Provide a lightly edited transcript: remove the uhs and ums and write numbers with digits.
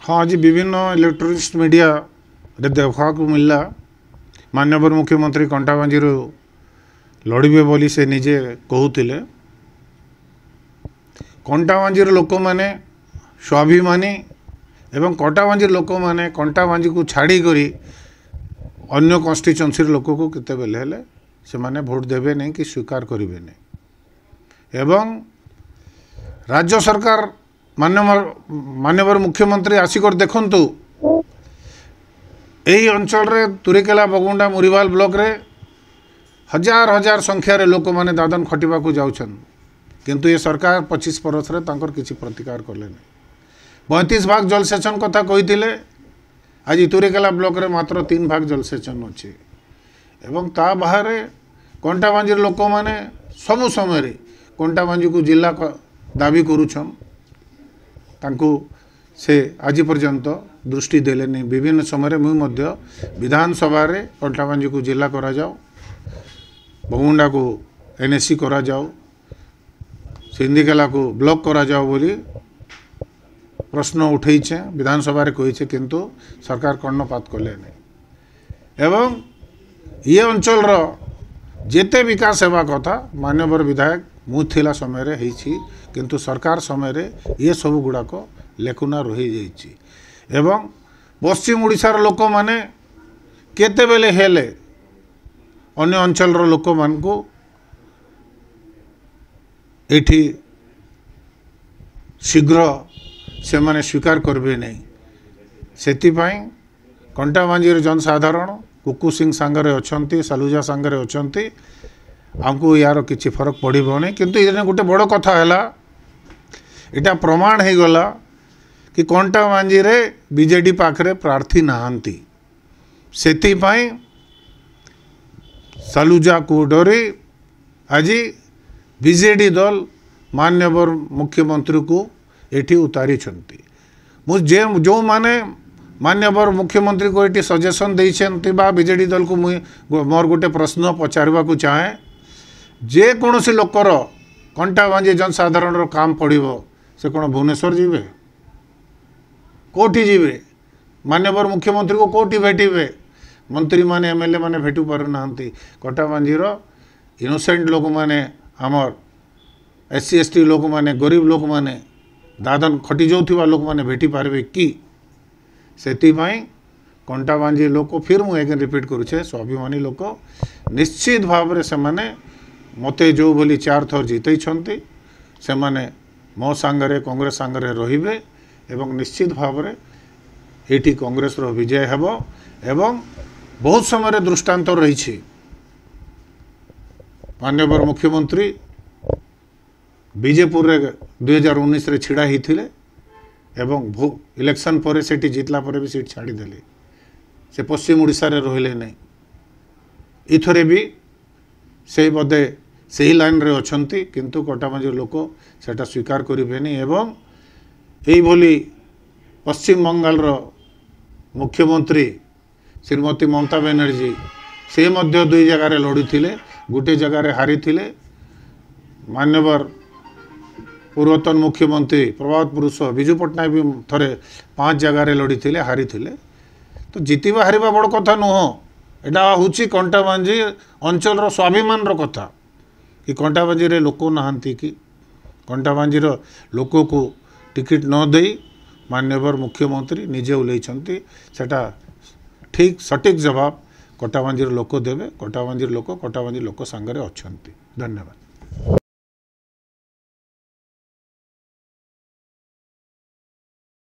हाँ आज विभिन्न इलेक्ट्रोनिक्स मीडिया रे देखा मिलला माननीय मुख्यमंत्री कंटाबांजी लड़े बोली से निजे कहते कंटाबांजी लोक मैंने स्वाभिमानी एवं कंटाबांजी लोक मैंने कंटाबांजी को छाड़ी करी अन्य कन्स्टिट्युएंसी लोक को केते बेले हेले से माने भोट देवे नहीं कि स्वीकार करेंगे नहीं एवं राज्य सरकार माननीय मुख्यमंत्री आसिकर देखंतु यही अंचल रे तुरेकेला बगुंडा मुरीवाल ब्लॉक रे हजार हजार संख्यार लोक मैंने दादन खटिबा को जाउछन किंतु ये सरकार 25 बरस रे तांकर किछि प्रतिकार करले नहीं 32 भाग जलसेचन कथा कहिथिले आज तुरेकेला ब्लॉक रे मात्र 3 भाग जलसेचन अच्छे एवं ता बाहर कंटाबांजी लोक मैंने सबु समय कंटाबांजी को जिला दाबी करुछन तांको से आज पर्यंत दृष्टि देले नहीं विभिन्न समय मुझे विधानसभा रे कंटाबांजी को जिला करा जाओ बगुंडा को एनएससी करा जाओ सिंधिकेला को ब्लॉक करा जाओ बोली प्रश्न उठे विधानसभा रे कही किंतु सरकार कर्णपात कले नहीं एवं ये अंचल रो जेते विकास हेबा कथा माननीय विधायक मु थिला समय रे हेछि किंतु सरकार समय रे ये सब गुड़ाक लेखुना रही जाइछि एवं पश्चिम ओडिशार लोक माने केते बेले हेले अन्य अंचल रो लोक मान को एठी शीघ्र से माने स्वीकार करबे नहीं सेति पई कंटाबांजी जनसाधारण कुकु सिंह सांगरे अछंती सालुजा सांगरे अछंती आमको यार किसी फरक पड़ो नहीं किंतु ये गोटे बड़ कथा है इटा प्रमाण हो गला कि कंटाबांजी रे बीजेडी पाखरे प्रार्थी नहांती सेति पई सालुजा को डरी आज बीजेडी दल माननीय मुख्यमंत्री को एठी उतारी मुझे जो माने माननीय मुख्यमंत्री को ये सजेसन देइछन्ति बा बीजेडी दल को मोर गोटे प्रश्न पचारवा को चाहे जे कौन सी लोकर कंटाबांजी जनसाधारण काम पड़ो से कौन भुवनेश्वर जीवे कोठी जीवे माननीय मुख्यमंत्री को कोठी भेटे मंत्री माने एमएलए माने भेटू पार ना कंटाबांजी इनोसेंट लोक माने आमर एससी एसटी लोक माने गरीब लोक माने दादन खटी जाउथिबा लोक माने भेटी पारबे कि सेतिपाई कंटाबांजी लोक फिर मुझे रिपीट करुचे स्वाभिमानी लोक निश्चित भाव से माने मते जो बोली 4 थर जीते से माने मो सांगरे कांग्रेस सांगरे रहिबे एवं निश्चित भाव एटी कांग्रेस रो विजय हेबो एवं बहुत समय दृष्टांत रही माननीय मुख्यमंत्री बीजेपुर रे 2019 रे छिड़ा हिथिले एवं इलेक्शन पर सेठी जितला पर भी सीट छाड़ी देले से पश्चिम ओडिशा रे रहिले नहीं इथरे भी से बदे से ही लाइन रे अछंती किंतु कंटाबांजी लोक सेटा स्वीकार करिबेनी एवं एई भली पश्चिम बंगाल रो मुख्यमंत्री श्रीमती ममता बनर्जी से मध्य 2 जगह रे लड़ी थिले गोटे जगह रे हारी थिले मान्यवर पूर्वतन मुख्यमंत्री प्रभात पुरुष विजु पट्टनायक भी थरे 5 जगह रे लड़ी थिले हारी थिले तो जीतवा हारिबा बड़ कथा नुह एटा होची कंटाबांजी अंचल रो स्वाभिमान रो कथा कि कंटाबांजी रे लोक नहांती कि कंटाबांजी रो लोक को टिकट न देई माननीय मुख्यमंत्री निजे उलैछंती सेटा ठीक सटीक जवाब कंटाबांजी लोक देवे कंटाबांजी लोक सांगरे अछंती। धन्यवाद।